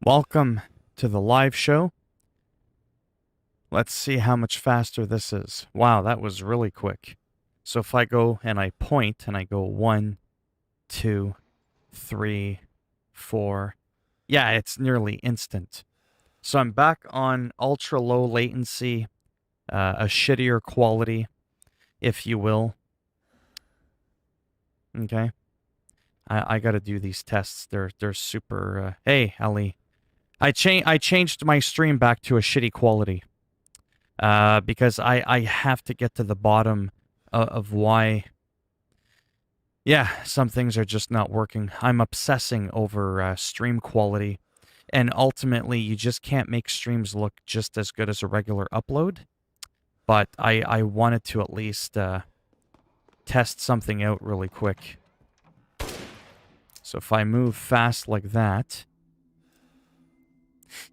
Welcome to the live show. Let's see how much faster this is. Wow, that was really quick. So if I go and I point and I go 1, 2, 3, 4. Yeah, it's nearly instant. So I'm back on ultra low latency, a shittier quality, if you will. Okay. I gotta do these tests. They're super. Hey, Ali. I changed my stream back to a shitty quality. Because I have to get to the bottom of why. Yeah, some things are just not working. I'm obsessing over stream quality, and ultimately, you just can't make streams look just as good as a regular upload. But I wanted to at least test something out really quick. So if I move fast like that.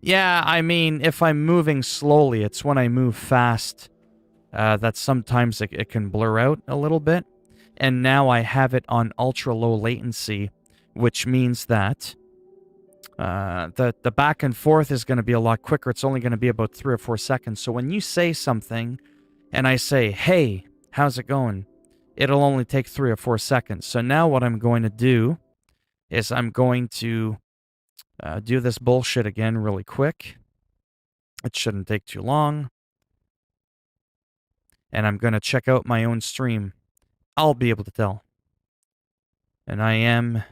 Yeah, I mean, if I'm moving slowly, it's when I move fast that sometimes it can blur out a little bit. And now I have it on ultra low latency, which means that the back and forth is going to be a lot quicker. It's only going to be about 3 or 4 seconds. So when you say something and I say, hey, how's it going? It'll only take 3 or 4 seconds. So now what I'm going to do is I'm going to do this bullshit again really quick. It shouldn't take too long. And I'm going to check out my own stream. I'll be able to tell. And I am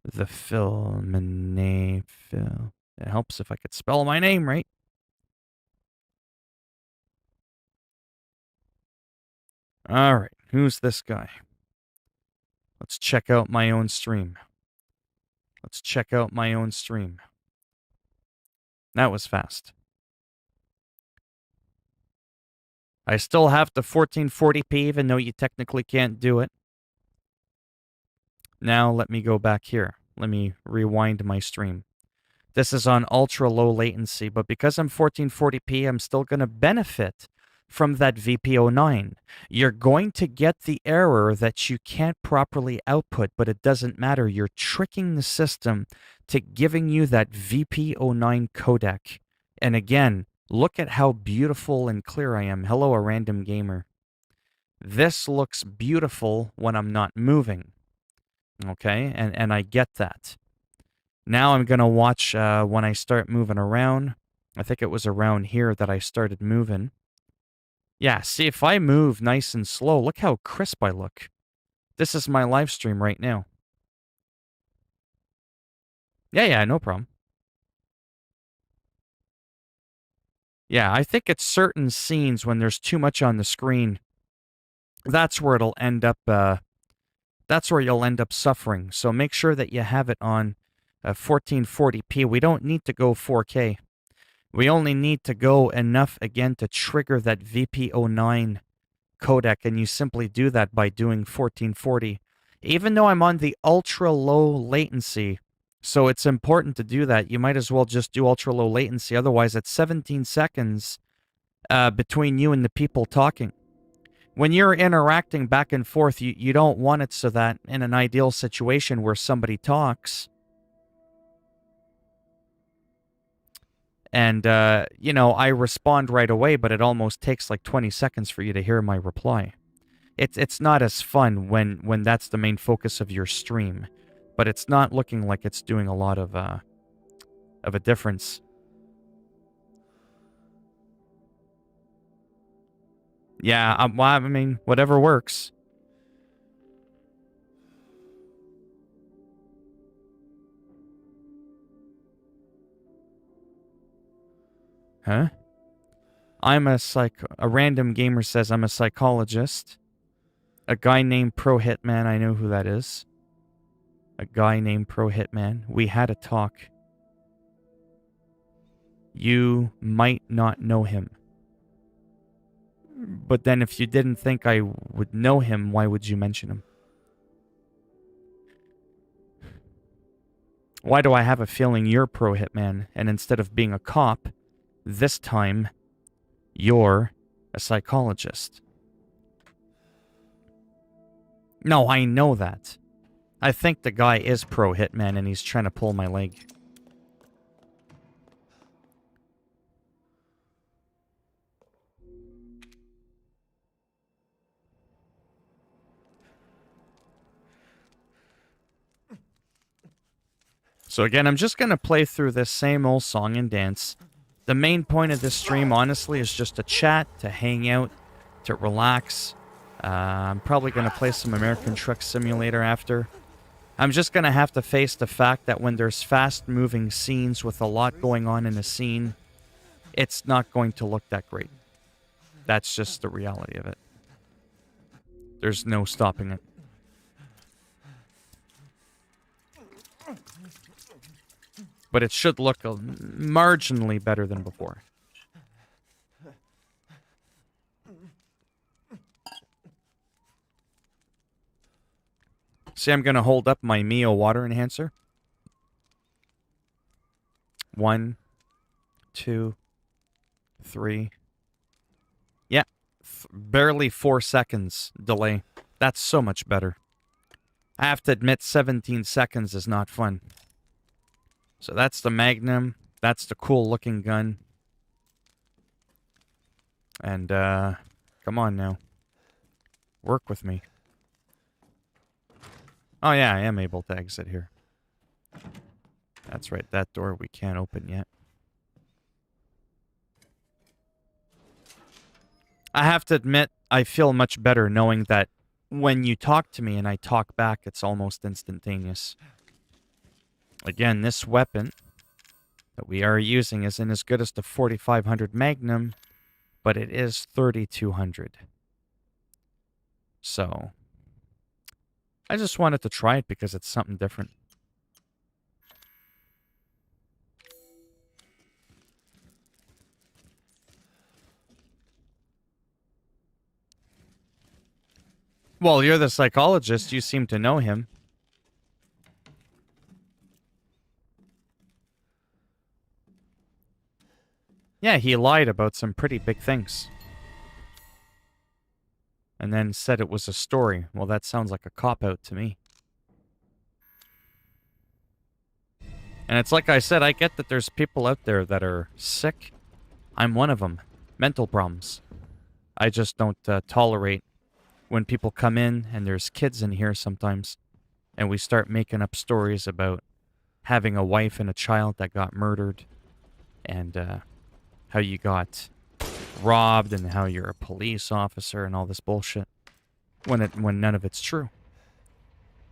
the Philminator. It helps if I could spell my name right. Alright, who's this guy? Let's check out my own stream. Let's check out my own stream. That was fast. I still have the 1440p even though you technically can't do it. Now let me go back here. Let me rewind my stream. This is on ultra low latency, but because I'm 1440p, I'm still going to benefit from that VP09. You're going to get the error that you can't properly output, but it doesn't matter. You're tricking the system to giving you that VP09 codec. And again, look at how beautiful and clear I am. Hello, a random gamer. This looks beautiful when I'm not moving. Okay, and I get that. Now I'm going to watch when I start moving around. I think it was around here that I started moving. Yeah, see, if I move nice and slow, look how crisp I look. This is my live stream right now. Yeah, no problem. Yeah, I think it's certain scenes when there's too much on the screen. That's where it'll end up, that's where you'll end up suffering. So make sure that you have it on 1440p. We don't need to go 4K. We only need to go enough again to trigger that VP09 codec, and you simply do that by doing 1440. Even though I'm on the ultra low latency, so it's important to do that, you might as well just do ultra low latency. Otherwise, it's 17 seconds between you and the people talking. When you're interacting back and forth, you don't want it so that in an ideal situation where somebody talks, and, I respond right away, but it almost takes like 20 seconds for you to hear my reply. It's not as fun when that's the main focus of your stream, but it's not looking like it's doing a lot of a difference. Yeah, well, I mean, whatever works. Huh? A random gamer says I'm a psychologist. A guy named Pro Hitman, I know who that is. A guy named Pro Hitman. We had a talk. You might not know him. But then if you didn't think I would know him, why would you mention him? Why do I have a feeling you're Pro Hitman, and instead of being a cop, this time, you're a psychologist? No, I know that. I think the guy is Pro Hitman and he's trying to pull my leg. So again, I'm just going to play through this same old song and dance. The main point of this stream, honestly, is just to chat, to hang out, to relax. I'm probably going to play some American Truck Simulator after. I'm just going to have to face the fact that when there's fast-moving scenes with a lot going on in a scene, it's not going to look that great. That's just the reality of it. There's no stopping it. But it should look marginally better than before. See, I'm going to hold up my Mio water enhancer. 1, 2, 3. Yeah, barely 4 seconds delay. That's so much better. I have to admit, 17 seconds is not fun. So that's the Magnum. That's the cool looking gun. And, come on now. Work with me. Oh yeah, I am able to exit here. That's right, that door we can't open yet. I have to admit, I feel much better knowing that when you talk to me and I talk back, it's almost instantaneous. Again, this weapon that we are using isn't as good as the 4500 Magnum, but it is 3200. So, I just wanted to try it because it's something different. Well, you're the psychologist. You seem to know him. Yeah, he lied about some pretty big things. And then said it was a story. Well, that sounds like a cop-out to me. And it's like I said, I get that there's people out there that are sick. I'm one of them. Mental problems. I just don't tolerate when people come in, and there's kids in here sometimes, and we start making up stories about having a wife and a child that got murdered, and how you got robbed, and how you're a police officer, and all this bullshit, when none of it's true.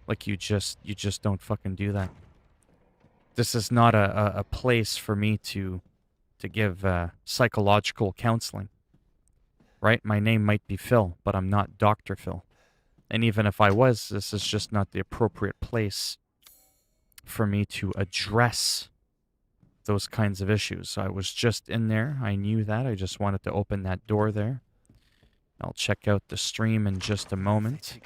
Like, you just don't fucking do that. This is not a place for me to give psychological counseling. Right? My name might be Phil, but I'm not Dr. Phil. And even if I was, this is just not the appropriate place for me to address those kinds of issues. So I was just in there. I knew that. I just wanted to open that door there. I'll check out the stream in just a moment.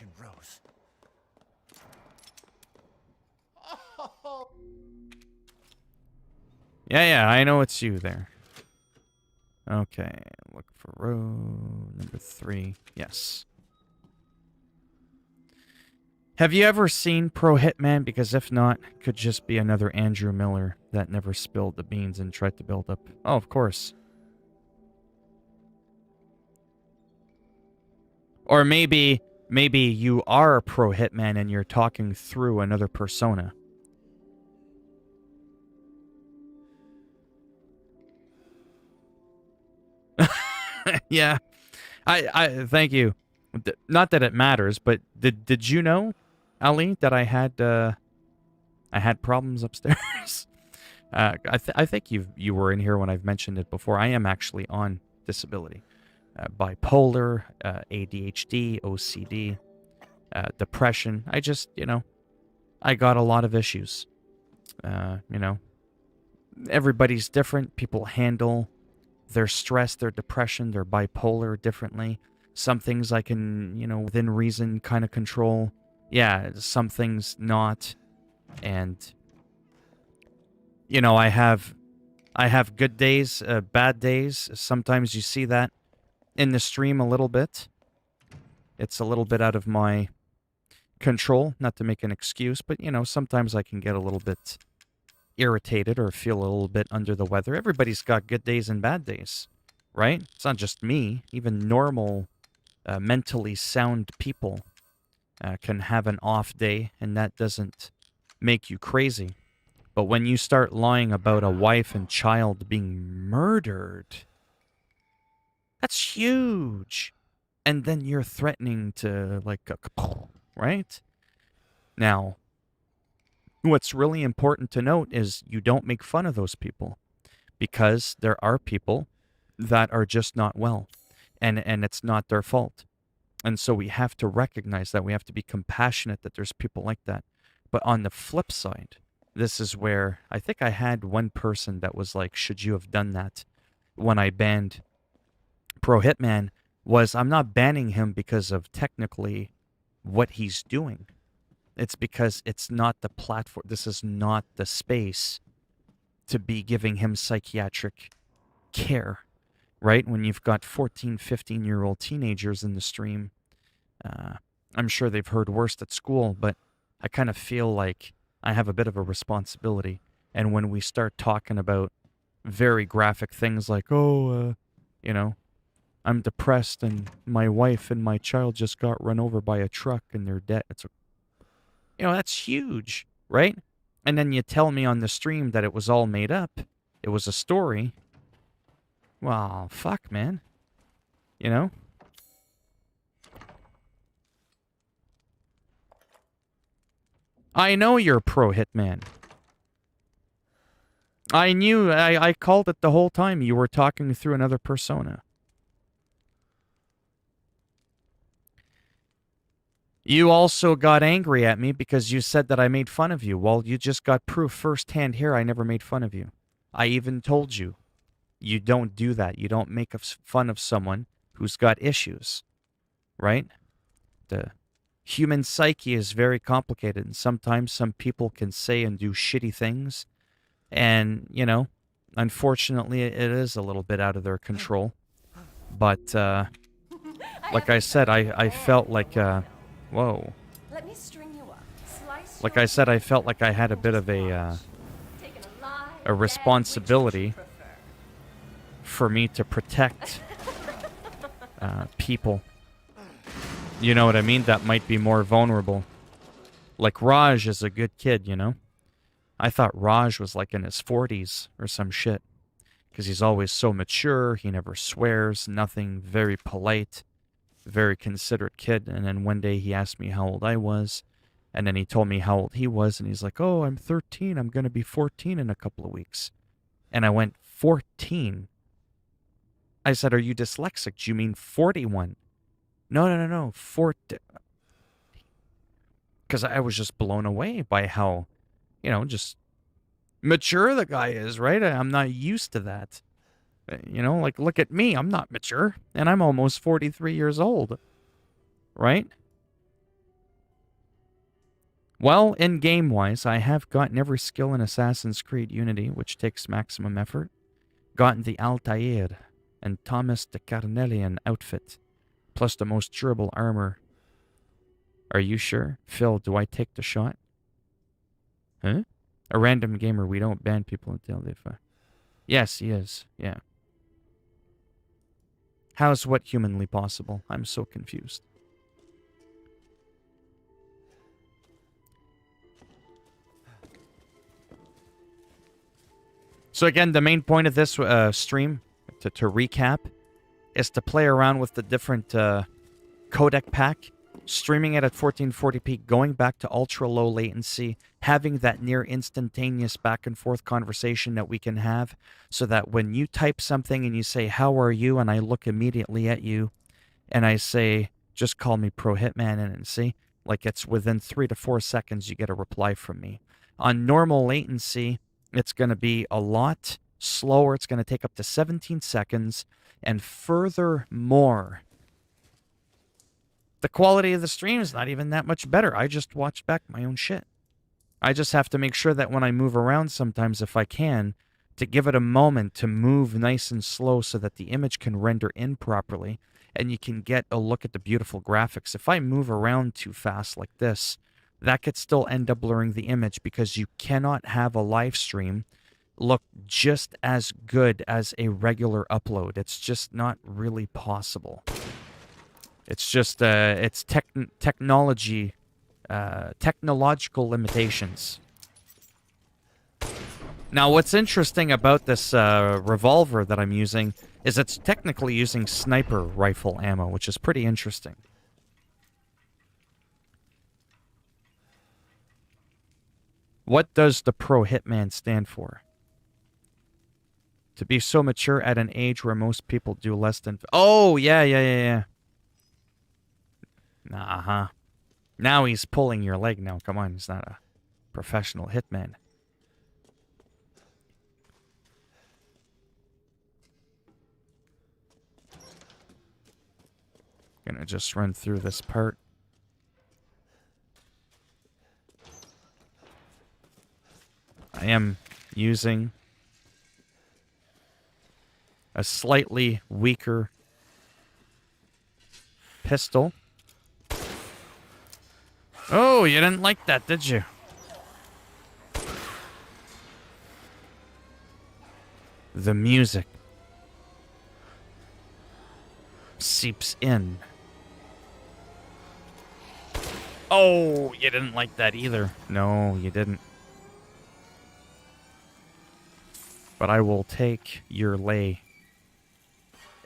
Yeah, I know it's you there. Okay, look for row number 3. Yes. Have you ever seen Pro Hitman? Because if not, could just be another Andrew Miller that never spilled the beans and tried to build up. Oh, of course. Or maybe you are a Pro Hitman and you're talking through another persona. Yeah, I thank you. Not that it matters, but did you know, Ali, that I had problems upstairs? I think you were in here when I've mentioned it before. I am actually on disability, bipolar, ADHD, OCD, depression. I just I got a lot of issues. Everybody's different. People handle their stress, their depression, their bipolar differently. Some things I can, within reason kind of control. Yeah, some things not. And, I have good days, bad days. Sometimes you see that in the stream a little bit. It's a little bit out of my control, not to make an excuse, but, sometimes I can get a little bit irritated or feel a little bit under the weather. Everybody's got good days and bad days, right? It's not just me. Even normal, mentally sound people can have an off day, and that doesn't make you crazy. But when you start lying about a wife and child being murdered, that's huge. And then you're threatening to, like, right? Now, what's really important to note is you don't make fun of those people, because there are people that are just not well, and it's not their fault. And so we have to recognize that. We have to be compassionate that there's people like that. But on the flip side, this is where I think I had one person that was like, should you have done that when I banned Pro Hitman? Was I'm not banning him because of technically what he's doing. It's because it's not the platform. This is not the space to be giving him psychiatric care, right? When you've got 14, 15-year-old teenagers in the stream, I'm sure they've heard worse at school, but I kind of feel like I have a bit of a responsibility. And when we start talking about very graphic things like, I'm depressed and my wife and my child just got run over by a truck and they're dead. That's huge, right? And then you tell me on the stream that it was all made up. It was a story. Well, fuck, man. I know you're pro Hitman. I knew, I called it the whole time. You were talking through another persona. You also got angry at me because you said that I made fun of you. Well, you just got proof firsthand here I never made fun of you. I even told you, you don't do that. You don't make fun of someone who's got issues, right? The human psyche is very complicated, and sometimes some people can say and do shitty things, and, unfortunately, it is a little bit out of their control. But, like I said, I felt like, whoa. Let me string you up. Like I said, I felt like I had a bit of a responsibility for me to protect people. You know what I mean? That might be more vulnerable. Like Raj is a good kid, I thought Raj was like in his 40s or some shit. Because he's always so mature, he never swears, nothing, very polite, very considerate kid. And then one day he asked me how old I was, and then he told me how old he was, and he's like, oh, I'm 13, I'm going to be 14 in a couple of weeks. And I went, 14? I said, are you dyslexic? Do you mean 41? No, 40. Because I was just blown away by how, just mature the guy is, right? I'm not used to that. Like, look at me. I'm not mature, and I'm almost 43 years old, right? Well, in game-wise, I have gotten every skill in Assassin's Creed Unity, which takes maximum effort. Gotten the Altair and Thomas de Carnelian outfit, plus the most durable armor. Are you sure? Phil, do I take the shot? Huh? A random gamer, we don't ban people until they've... Yes, he is. Yeah. How's what humanly possible? I'm so confused. So again, the main point of this stream, to recap, is to play around with the different codec pack, streaming it at 1440p, going back to ultra low latency, having that near instantaneous back and forth conversation that we can have, so that when you type something and you say, how are you? And I look immediately at you and I say, just call me Pro Hitman, and see, like it's within 3 to 4 seconds you get a reply from me. On normal latency, it's going to be a lot slower. It's going to take up to 17 seconds. And furthermore, the quality of the stream is not even that much better. I just watched back my own shit. I just have to make sure that when I move around sometimes, if I can, to give it a moment to move nice and slow so that the image can render in properly and you can get a look at the beautiful graphics. If I move around too fast like this, that could still end up blurring the image, because you cannot have a live stream look just as good as a regular upload. It's just not really possible. It's just it's technological limitations. Now, what's interesting about this revolver that I'm using is it's technically using sniper rifle ammo, which is pretty interesting. What does the pro hitman stand for? To be so mature at an age where most people do less than... Oh, yeah. Uh-huh. Now he's pulling your leg now. Come on, he's not a professional hitman. Gonna just run through this part. I am using a slightly weaker pistol. Oh, you didn't like that, did you? The music seeps in. Oh, you didn't like that either. No, you didn't. But I will take your lay.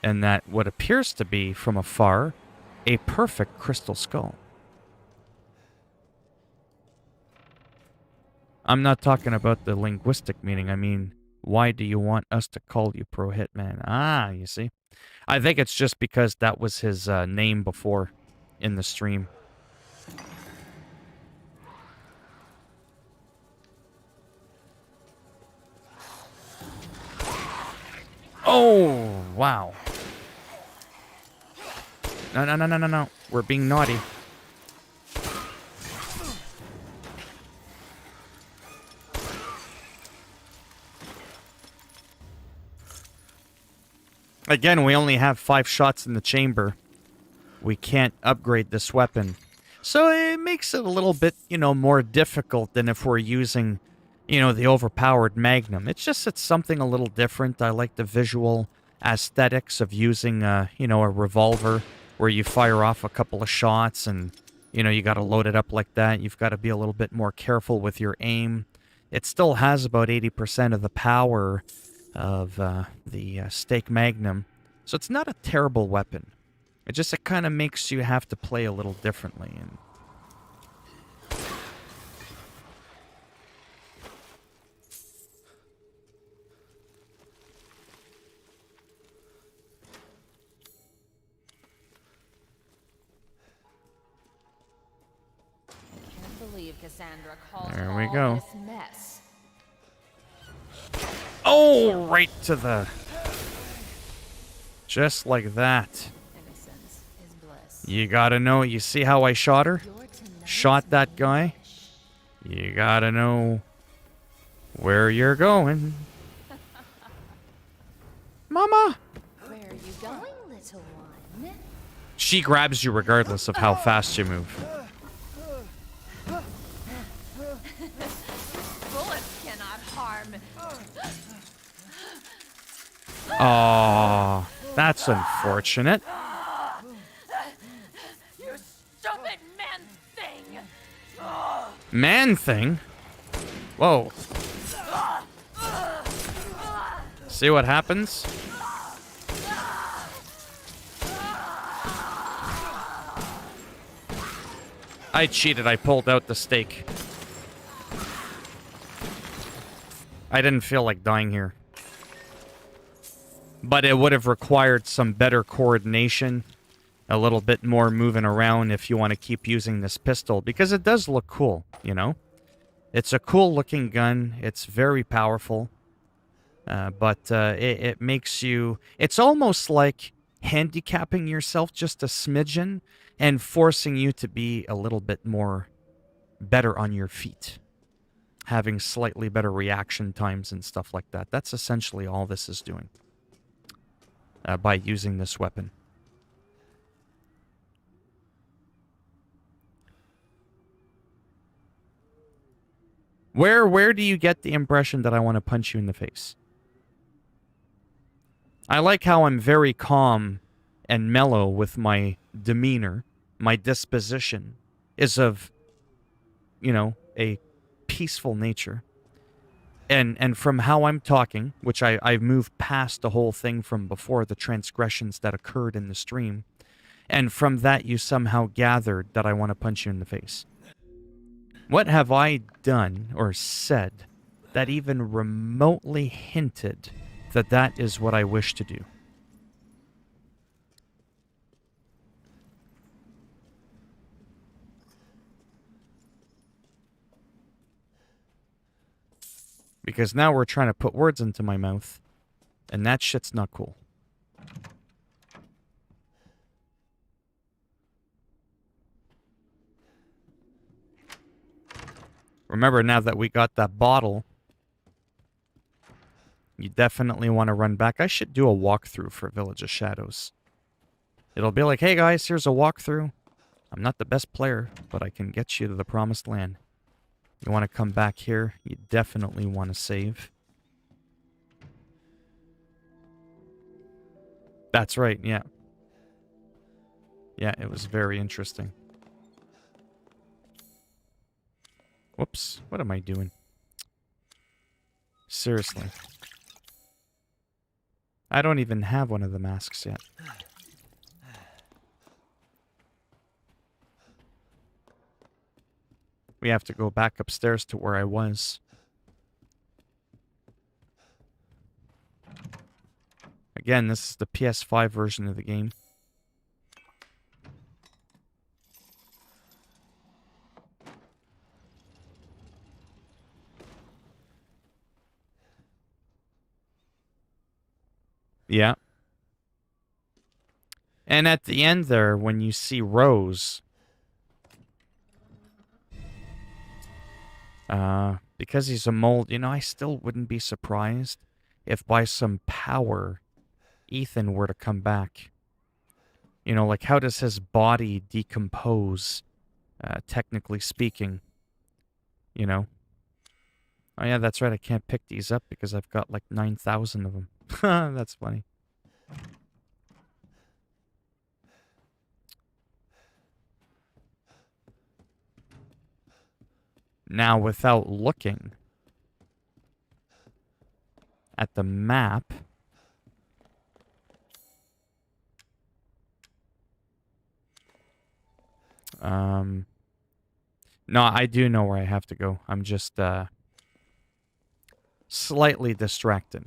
And that what appears to be, from afar, a perfect crystal skull. I'm not talking about the linguistic meaning. I mean, why do you want us to call you Pro Hitman? Ah, you see. I think it's just because that was his name before in the stream. Oh, wow. No. We're being naughty. Again, we only have 5 shots in the chamber. We can't upgrade this weapon. So it makes it a little bit, more difficult than if we're using, the overpowered Magnum. It's something a little different. I like the visual aesthetics of using, a revolver where you fire off a couple of shots and, you got to load it up like that. You've got to be a little bit more careful with your aim. It still has about 80% of the power of the Stake Magnum. So it's not a terrible weapon. It kind of makes you have to play a little differently. And Cassandra calls there we all go. This mess. Oh, right to the... Just like that. Innocence is bliss. You gotta know, you see how I shot her? Shot that guy? You gotta know where you're going. Mama! Where are you going, little one? She grabs you regardless of how fast you move. Bullets cannot harm. Aw, that's unfortunate. You stupid man thing! Man thing? Whoa. See what happens? I cheated. I pulled out the stake. I didn't feel like dying here. But it would have required some better coordination. A little bit more moving around if you want to keep using this pistol. Because it does look cool, It's a cool looking gun. It's very powerful. But it makes you... It's almost like handicapping yourself just a smidgen and forcing you to be a little bit more better on your feet. Having slightly better reaction times and stuff like that. That's essentially all this is doing. By using this weapon. Where do you get the impression that I want to punch you in the face? I like how I'm very calm and mellow with my demeanor. My disposition is of, a peaceful nature. And from how I'm talking, which I've moved past the whole thing from before, the transgressions that occurred in the stream, and from that you somehow gathered that I want to punch you in the face. What have I done or said that even remotely hinted that that is what I wish to do? Because now we're trying to put words into my mouth, and that shit's not cool. Remember, now that we got that bottle, you definitely want to run back. I should do a walkthrough for Village of Shadows. It'll be like, hey guys, here's a walkthrough. I'm not the best player, but I can get you to the promised land. You want to come back here, you definitely want to save. That's right, yeah. Yeah, it was very interesting. Whoops, what am I doing? Seriously. I don't even have one of the masks yet. We have to go back upstairs to where I was. Again, this is the PS5 version of the game. Yeah. And at the end there, when you see Rose, because he's a mold, I still wouldn't be surprised if by some power Ethan were to come back. Like, how does his body decompose, technically speaking? Oh yeah, that's right, I can't pick these up because I've got like 9,000 of them. That's funny. Now, without looking at the map, no, I do know where I have to go. I'm just slightly distracted.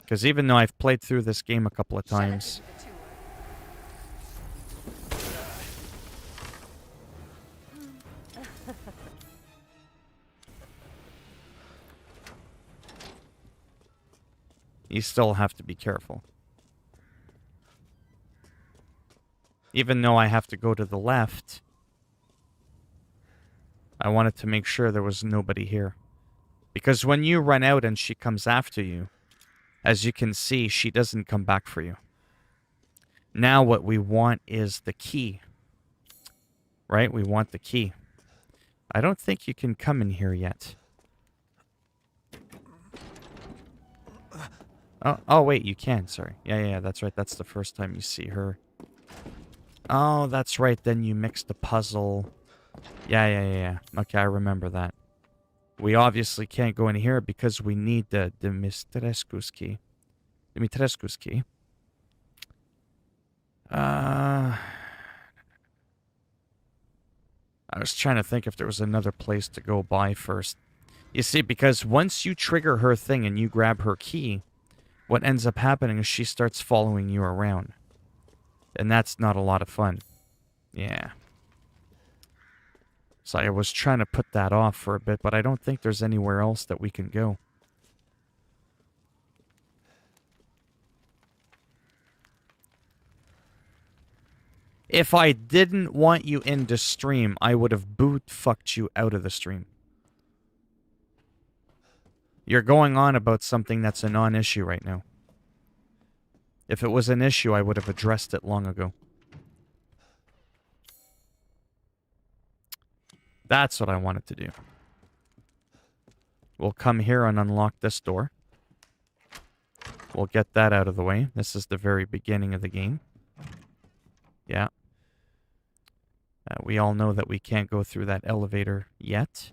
Because even though I've played through this game a couple of times, you still have to be careful. Even though I have to go to the left, I wanted to make sure there was nobody here. Because when you run out and she comes after you, as you can see, she doesn't come back for you. Now what we want is the key. Right? We want the key. I don't think you can come in here yet. Oh wait, you can, sorry. Yeah, that's right. That's the first time you see her. Oh, that's right. Then you mix the puzzle. Yeah. Okay, I remember that. We obviously can't go in here because we need the Dimitrescu's key. Dimitrescu's key. I was trying to think if there was another place to go by first. You see, because once you trigger her thing and you grab her key, what ends up happening is she starts following you around. And that's not a lot of fun. Yeah. So I was trying to put that off for a bit, but I don't think there's anywhere else that we can go. If I didn't want you in the stream, I would have boot-fucked you out of the stream. You're going on about something that's a non-issue right now. If it was an issue, I would have addressed it long ago. That's what I wanted to do. We'll come here and unlock this door. We'll get that out of the way. This is the very beginning of the game. Yeah. We all know that we can't go through that elevator yet.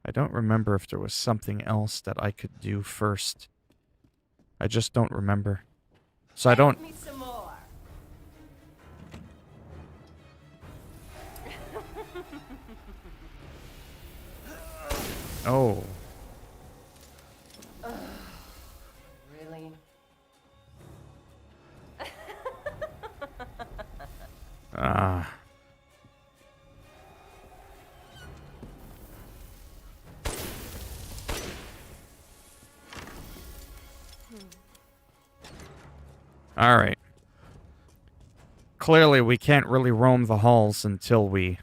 I don't remember if there was something else that I could do first. I just don't remember. So I don't... Give me some more. Oh. Really? Ah. All right. Clearly, we can't really roam the halls until we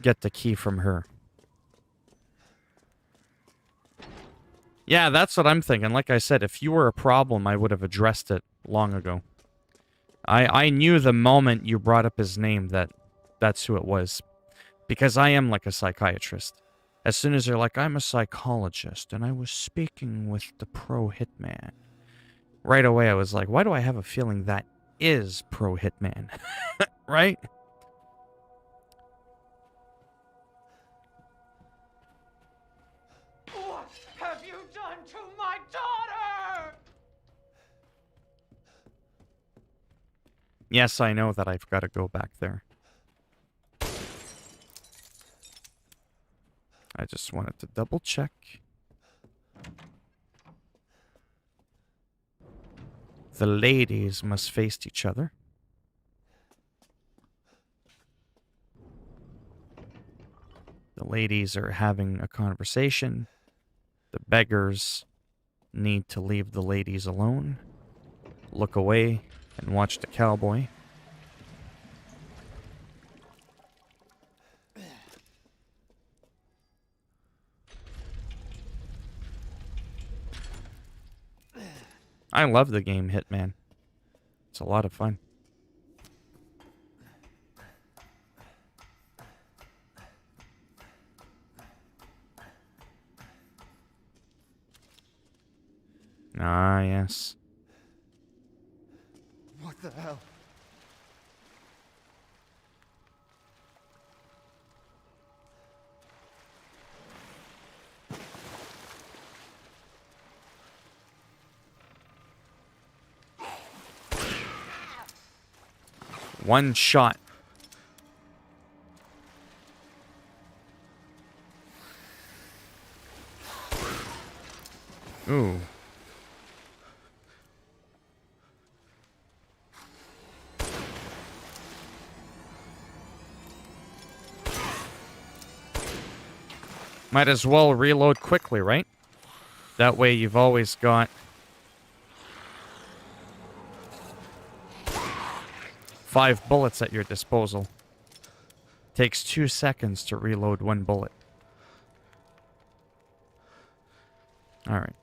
get the key from her. Yeah, that's what I'm thinking. Like I said, if you were a problem, I would have addressed it long ago. I knew the moment you brought up his name that that's who it was. Because I am like a psychiatrist. As soon as they're like, I'm a psychologist, and I was speaking with the pro hitman. Right away, I was like, why do I have a feeling that is pro hitman? Right? What have you done to my daughter? Yes, I know that I've got to go back there. I just wanted to double check. The ladies must face each other. The ladies are having a conversation. The beggars need to leave the ladies alone. Look away and watch the cowboy. I love the game Hitman. It's a lot of fun. Ah, yes. What the hell? One shot. Ooh. Might as well reload quickly, right? That way you've always got 5 bullets at your disposal. Takes 2 seconds to reload 1 bullet. Alright.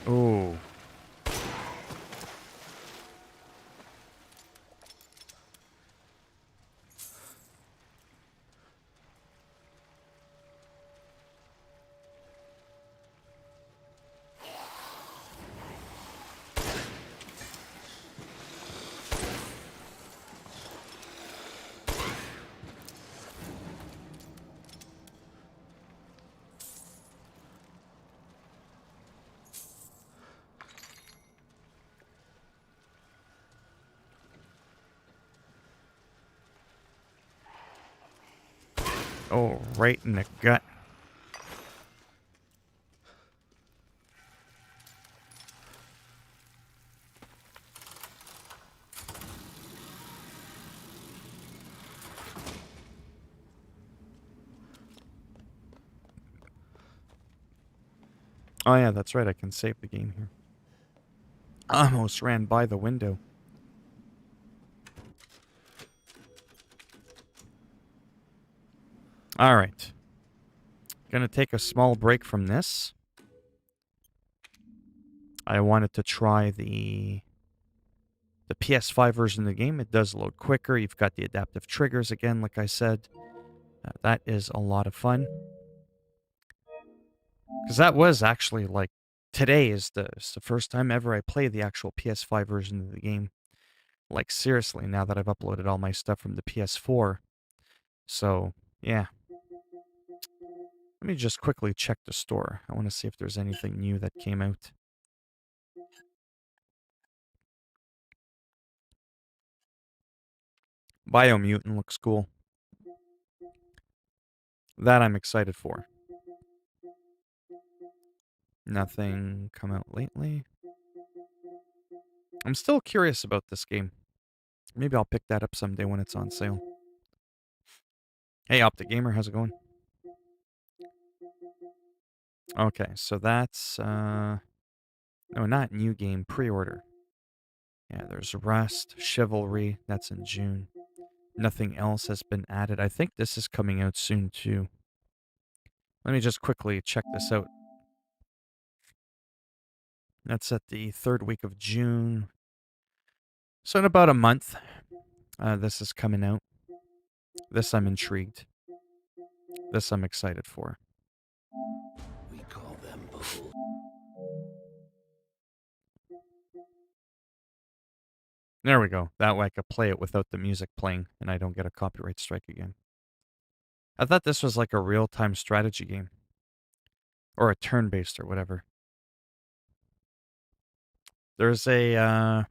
Ooh. Oh, right in the gut. Oh yeah, that's right, I can save the game here. Almost ran by the window. Alright. Gonna take a small break from this. I wanted to try the PS5 version of the game. It does load quicker. You've got the adaptive triggers again, like I said. That is a lot of fun. Because that was actually like, today is the first time ever I played the actual PS5 version of the game. Like, seriously, now that I've uploaded all my stuff from the PS4. So, yeah. Let me just quickly check the store. I want to see if there's anything new that came out. Biomutant looks cool. That I'm excited for. Nothing come out lately. I'm still curious about this game. Maybe I'll pick that up someday when it's on sale. Hey, Optic Gamer, how's it going? Okay, so that's, no, not new game, pre-order. Yeah, there's Rust, Chivalry, that's in June. Nothing else has been added. I think this is coming out soon, too. Let me just quickly check this out. That's at the 3rd week of June. So in about a month, this is coming out. This I'm intrigued. This I'm excited for. We call them bubbles. There we go. That way I could play it without the music playing and I don't get a copyright strike again. I thought this was like a real-time strategy game. Or a turn-based or whatever. There's a,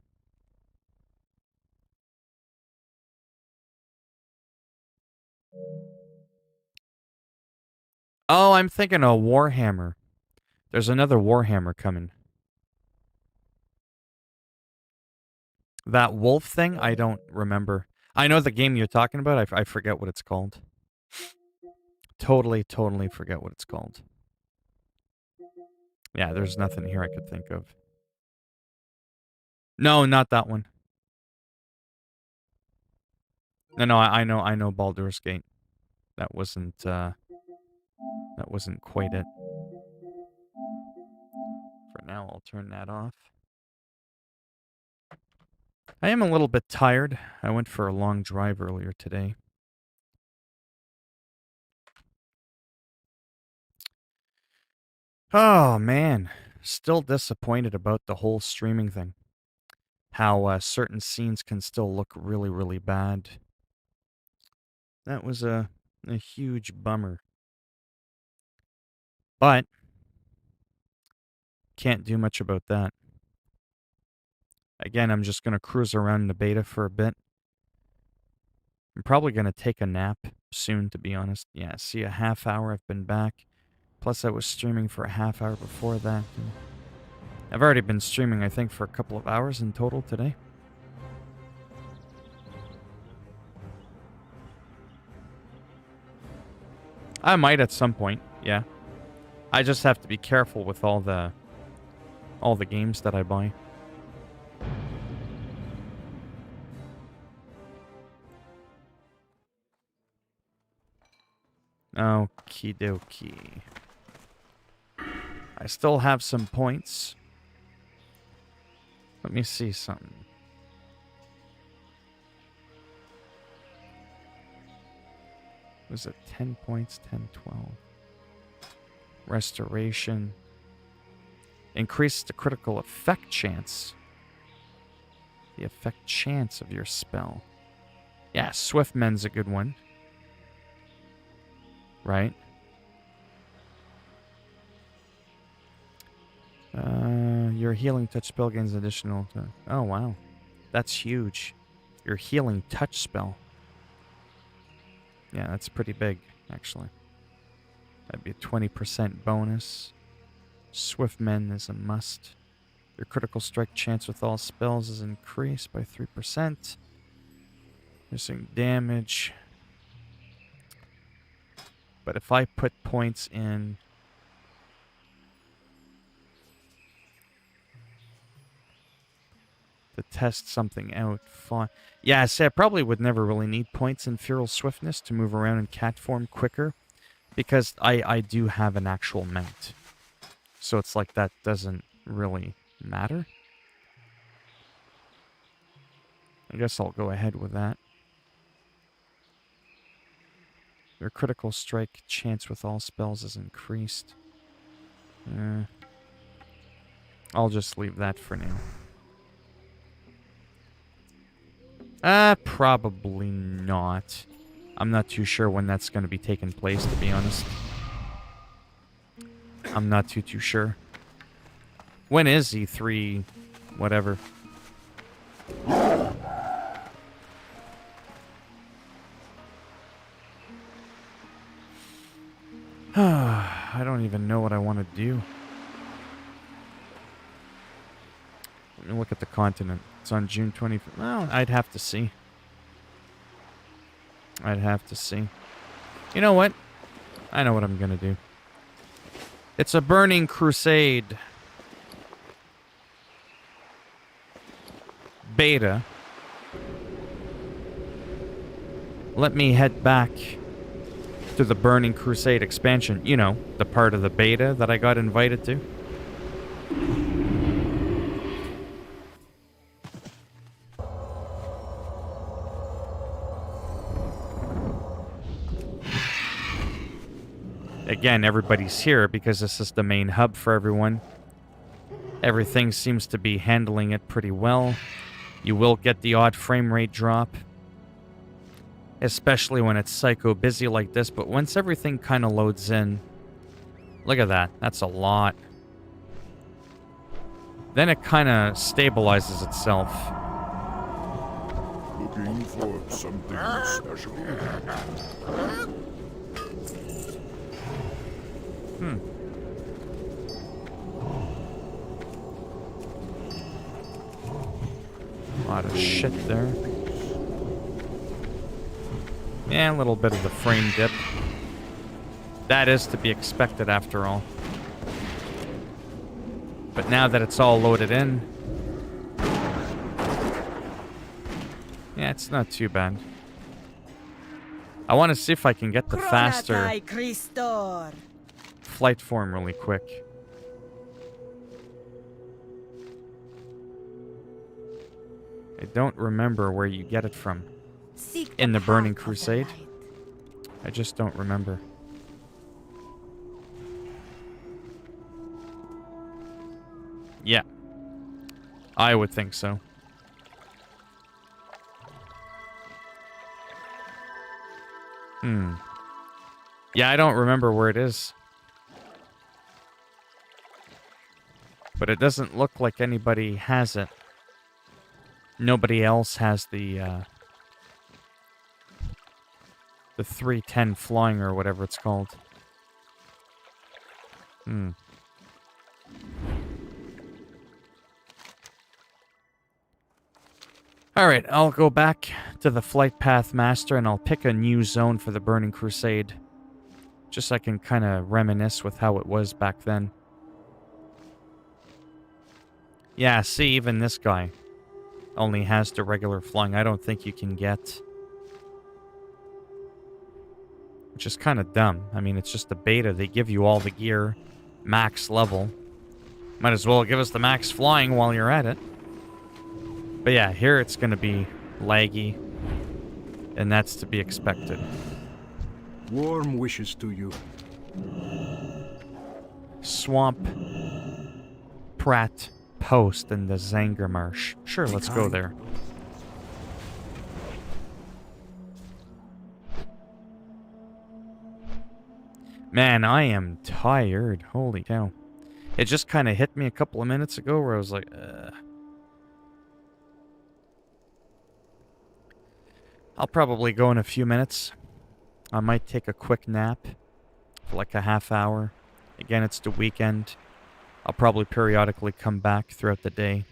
Oh, I'm thinking of Warhammer. There's another Warhammer coming. That wolf thing, I don't remember. I know the game you're talking about. I forget what it's called. Totally forget what it's called. Yeah, there's nothing here I could think of. No, not that one. No, I know Baldur's Gate. That wasn't quite it. For now, I'll turn that off. I am a little bit tired. I went for a long drive earlier today. Oh, man. Still disappointed about the whole streaming thing. How certain scenes can still look really, really bad. That was a huge bummer. But can't do much about that. Again, I'm just going to cruise around in the beta for a bit. I'm probably going to take a nap soon, to be honest. Yeah, see, a half hour I've been back. Plus, I was streaming for a half hour before that. I've already been streaming, I think, for a couple of hours in total today. I might at some point, yeah. I just have to be careful with all the games that I buy. Okie dokie. I still have some points. Let me see something. Was it 10 points? 10, 12. Restoration. Increase the critical effect chance. The effect chance of your spell. Yeah, Swiftmen's a good one. Right? Your healing touch spell gains additional... Oh, wow. That's huge. Your healing touch spell. Yeah, that's pretty big, actually. That'd be a 20% bonus. Swiftmen is a must. Your critical strike chance with all spells is increased by 3%. Missing damage. But if I put points in... to test something out, fine. Yeah, see, I probably would never really need points in Feral Swiftness to move around in cat form quicker. Because I do have an actual mount. So it's like that doesn't really matter. I guess I'll go ahead with that. Your critical strike chance with all spells is increased. I'll just leave that for now. Probably not. I'm not too sure when that's going to be taking place, to be honest. I'm not too sure. When is E3? Whatever. I don't even know what I want to do. Let me look at the continent. It's on June 25th. Well, I'd have to see. I'd have to see. You know what? I know what I'm going to do. It's a burning crusade. Beta. Let me head back to the Burning Crusade expansion. You know, the part of the beta that I got invited to. Again, everybody's here because this is the main hub for everyone. Everything seems to be handling it pretty well. You will get the odd frame rate drop, especially when it's psycho busy like this, but once everything kind of loads in, look at that, that's a lot. Then it kind of stabilizes itself. Looking for something special. A lot of shit there. Yeah, a little bit of the frame dip. That is to be expected after all. But now that it's all loaded in, yeah, it's not too bad. I want to see if I can get the faster flight form really quick. I don't remember where you get it from. In the Burning Crusade? I just don't remember. Yeah. I would think so. Yeah, I don't remember where it is. But it doesn't look like anybody has it. Nobody else has the 310 flying or whatever it's called. Alright, I'll go back to the Flight Path Master and I'll pick a new zone for the Burning Crusade. Just so I can kind of reminisce with how it was back then. Yeah, see, even this guy only has the regular flying. I don't think you can get... Which is kind of dumb. I mean, it's just a beta. They give you all the gear, max level. Might as well give us the max flying while you're at it. But yeah, here it's going to be laggy. And that's to be expected. Warm wishes to you. Swamp Pratt Post in the Zangermarsh. Sure, let's go there. Man, I am tired. Holy cow. It just kind of hit me a couple of minutes ago where I was like, I'll probably go in a few minutes. I might take a quick nap for like a half hour. Again, it's the weekend. I'll probably periodically come back throughout the day.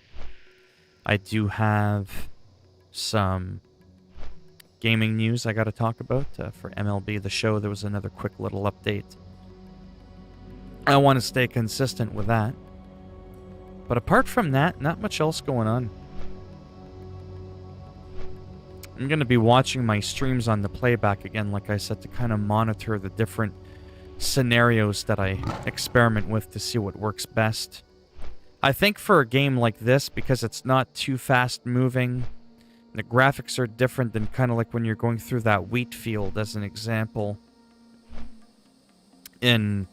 I do have some gaming news I got to talk about for MLB The Show. There was another quick little update. I want to stay consistent with that. But apart from that, not much else going on. I'm going to be watching my streams on the playback again, like I said, to kind of monitor the different scenarios that I experiment with to see what works best. I think for a game like this, because it's not too fast moving, the graphics are different than kind of like when you're going through that wheat field, as an example, in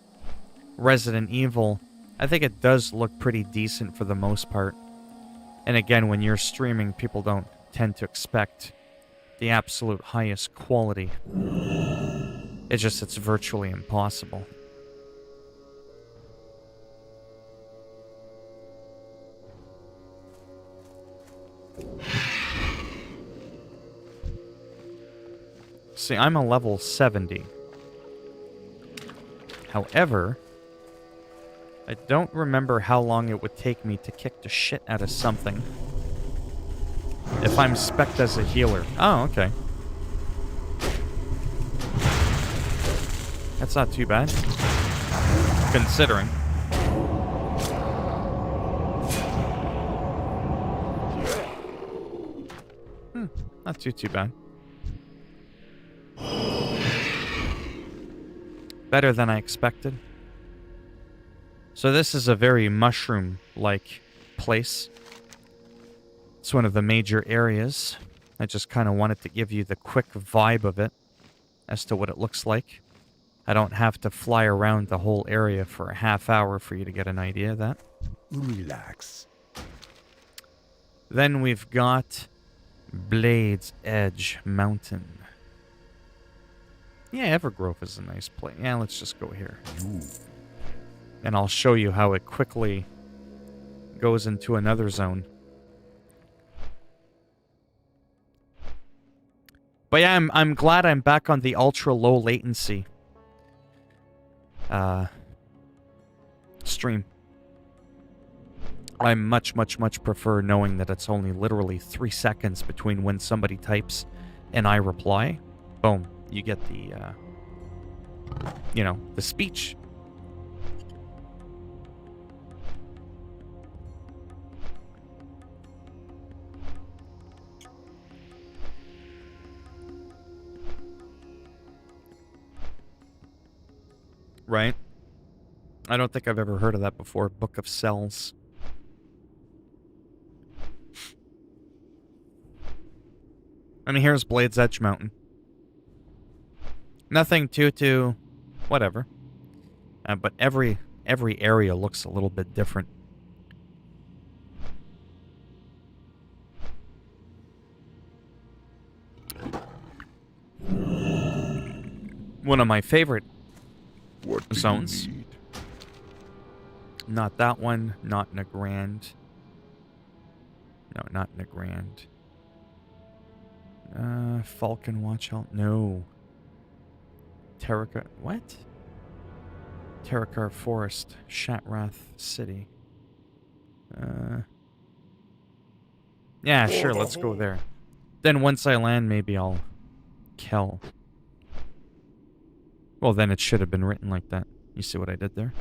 Resident Evil. I think it does look pretty decent for the most part. And again, when you're streaming, people don't tend to expect the absolute highest quality. It's virtually impossible. See, I'm a level 70. However, I don't remember how long it would take me to kick the shit out of something if I'm spec'd as a healer. Oh, okay. That's not too bad, considering. Not too bad. Better than I expected. So this is a very mushroom-like place. It's one of the major areas. I just kind of wanted to give you the quick vibe of it as to what it looks like. I don't have to fly around the whole area for a half hour for you to get an idea of that. Relax. Then we've got Blade's Edge Mountain. Yeah, Evergrove is a nice place. Yeah, let's just go here. And I'll show you how it quickly goes into another zone. But yeah, I'm glad I'm back on the ultra low latency stream. I much prefer knowing that it's only literally 3 seconds between when somebody types and I reply. Boom, you get the, the speech. Right? I don't think I've ever heard of that before. Book of Cells. I mean, here's Blade's Edge Mountain. Nothing too whatever. But every area looks a little bit different. One of my favorite zones. Not that one. Not Nagrand. No, not Nagrand. Falcon Watch Out. No. Terracar. What? Terracar Forest. Shatrath City. Yeah, sure, let's go there. Then once I land, maybe I'll kill. Well, then it should have been written like that. You see what I did there?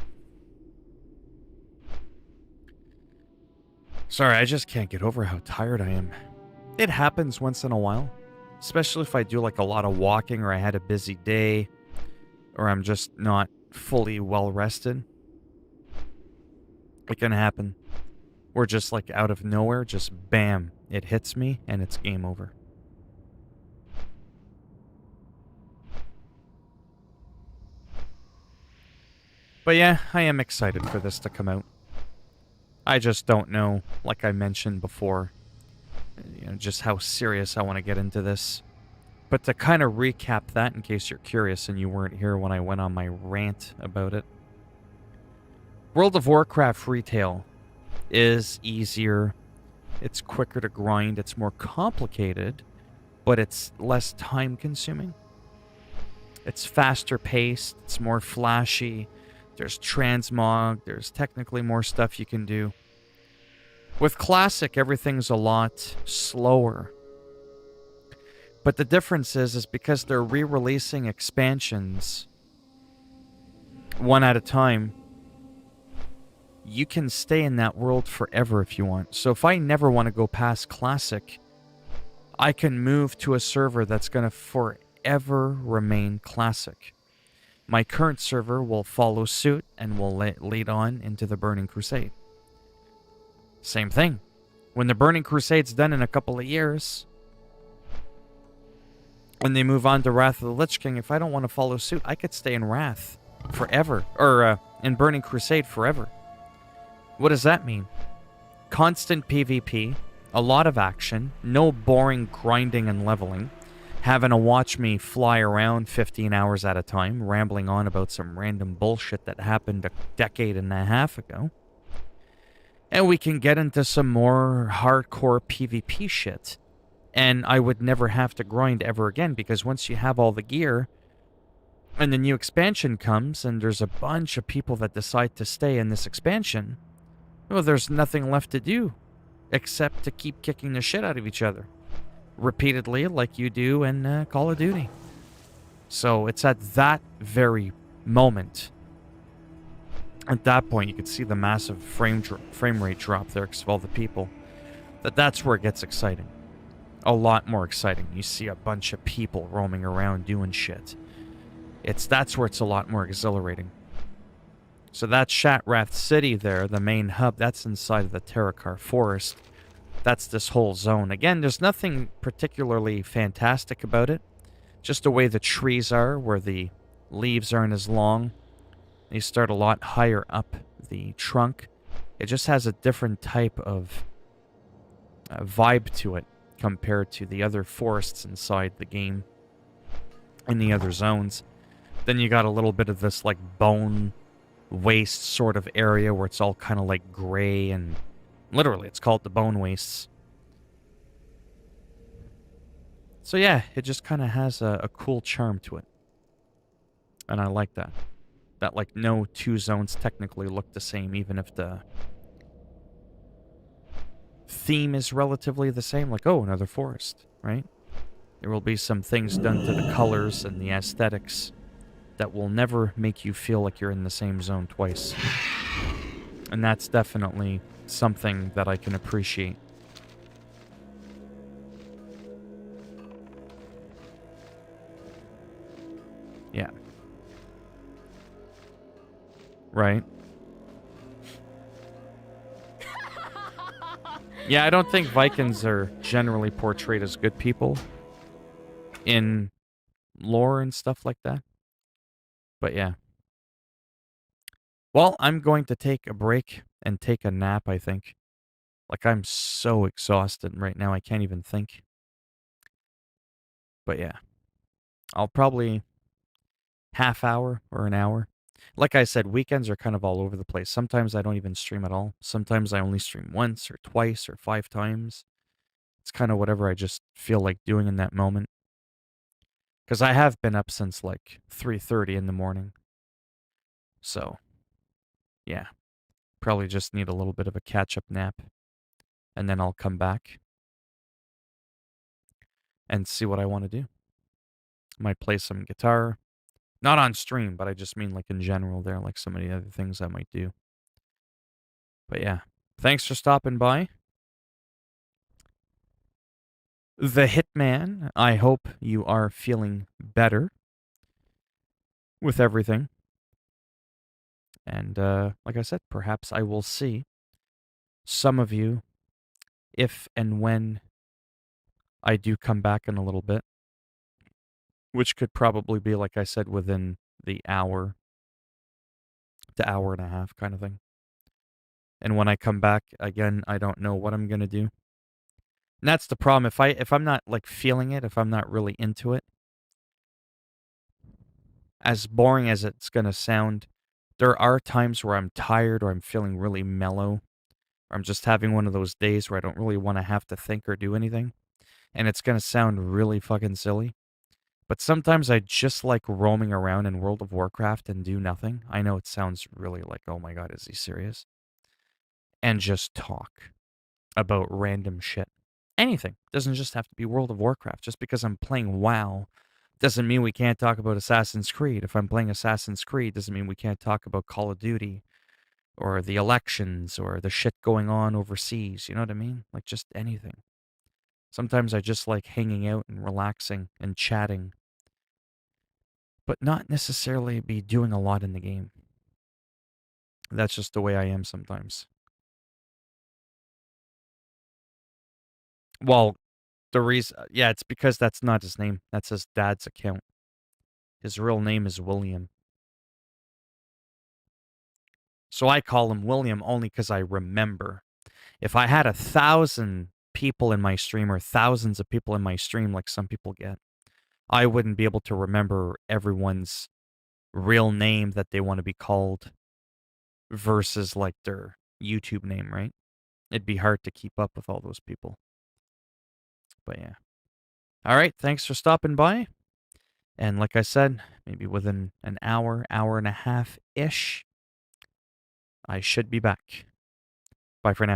Sorry, I just can't get over how tired I am. It happens once in a while. Especially if I do like a lot of walking or I had a busy day. Or I'm just not fully well rested. It can happen. Or just like out of nowhere, just bam, it hits me and it's game over. But yeah, I am excited for this to come out. I just don't know, like I mentioned before, just how serious I want to get into this. But to kind of recap that, in case you're curious and you weren't here when I went on my rant about it. World of Warcraft retail is easier. It's quicker to grind. It's more complicated, but it's less time consuming. It's faster paced. It's more flashy. There's transmog. There's technically more stuff you can do. With Classic, everything's a lot slower. But the difference is because they're re-releasing expansions one at a time, you can stay in that world forever if you want. So if I never want to go past Classic, I can move to a server that's going to forever remain Classic. my current server will follow suit and will lead on into the Burning Crusade. Same thing. When the Burning Crusade's done in a couple of years, when they move on to Wrath of the Lich King, if I don't want to follow suit, I could stay in Wrath forever. Or in Burning Crusade forever. What does that mean? Constant PvP, a lot of action, no boring grinding and leveling, having to watch me fly around 15 hours at a time, rambling on about some random bullshit that happened a decade and a half ago. And we can get into some more hardcore PvP shit. And I would never have to grind ever again, because once you have all the gear, and the new expansion comes, and there's a bunch of people that decide to stay in this expansion, well, there's nothing left to do except to keep kicking the shit out of each other repeatedly, like you do in Call of Duty. So it's at that very moment, at that point, you can see the massive frame rate drop there because of all the people. That's where it gets exciting. A lot more exciting. You see a bunch of people roaming around doing shit. That's where it's a lot more exhilarating. So that's Shatrath City there, the main hub. That's inside of the Terakar Forest. That's this whole zone. Again, there's nothing particularly fantastic about it. Just the way the trees are, where the leaves aren't as long. They start a lot higher up the trunk. It just has a different type of vibe to it compared to the other forests inside the game in the other zones. Then you got a little bit of this like bone waste sort of area where it's all kind of like gray, and literally it's called the Bone Wastes. So yeah, it just kind of has a cool charm to it. And I like that. That like no two zones technically look the same, even if the theme is relatively the same. Like, oh, another forest, right? There will be some things done to the colors and the aesthetics that will never make you feel like you're in the same zone twice. And that's definitely something that I can appreciate. Yeah. Right? Yeah, I don't think Vikings are generally portrayed as good people in lore and stuff like that. But yeah. Well, I'm going to take a break and take a nap, I think. Like, I'm so exhausted right now, I can't even think. But yeah. I'll probably half hour or an hour. Like I said, weekends are kind of all over the place. Sometimes I don't even stream at all. Sometimes I only stream once or twice or 5 times. It's kind of whatever I just feel like doing in that moment. Because I have been up since like 3:30 in the morning. So, yeah. Probably just need a little bit of a catch-up nap. And then I'll come back and see what I want to do. Might play some guitar. Not on stream, but I just mean like in general there, like so many other things I might do. But yeah. Thanks for stopping by. The Hitman, I hope you are feeling better with everything. And like I said, perhaps I will see some of you if and when I do come back in a little bit, which could probably be, like I said, within the hour to hour and a half kind of thing. And when I come back, again, I don't know what I'm going to do. And that's the problem. If I'm not like feeling it, if I'm not really into it, as boring as it's going to sound, there are times where I'm tired or I'm feeling really mellow, or I'm just having one of those days where I don't really want to have to think or do anything. And it's going to sound really fucking silly. But sometimes I just like roaming around in World of Warcraft and do nothing. I know it sounds really like, oh my god, is he serious? And just talk about random shit. Anything. Doesn't just have to be World of Warcraft. Just because I'm playing WoW doesn't mean we can't talk about Assassin's Creed. If I'm playing Assassin's Creed, doesn't mean we can't talk about Call of Duty or the elections or the shit going on overseas. You know what I mean? Like just anything. Sometimes I just like hanging out and relaxing and chatting. but not necessarily be doing a lot in the game. That's just the way I am sometimes. Well, the reason, yeah, it's because that's not his name. That's his dad's account. His real name is William. So I call him William only because I remember. If I had 1,000 people in my stream or thousands of people in my stream, like some people get, I wouldn't be able to remember everyone's real name that they want to be called versus like their YouTube name, right? It'd be hard to keep up with all those people. But yeah. All right. Thanks for stopping by. And like I said, maybe within an hour, hour and a half ish, I should be back. Bye for now.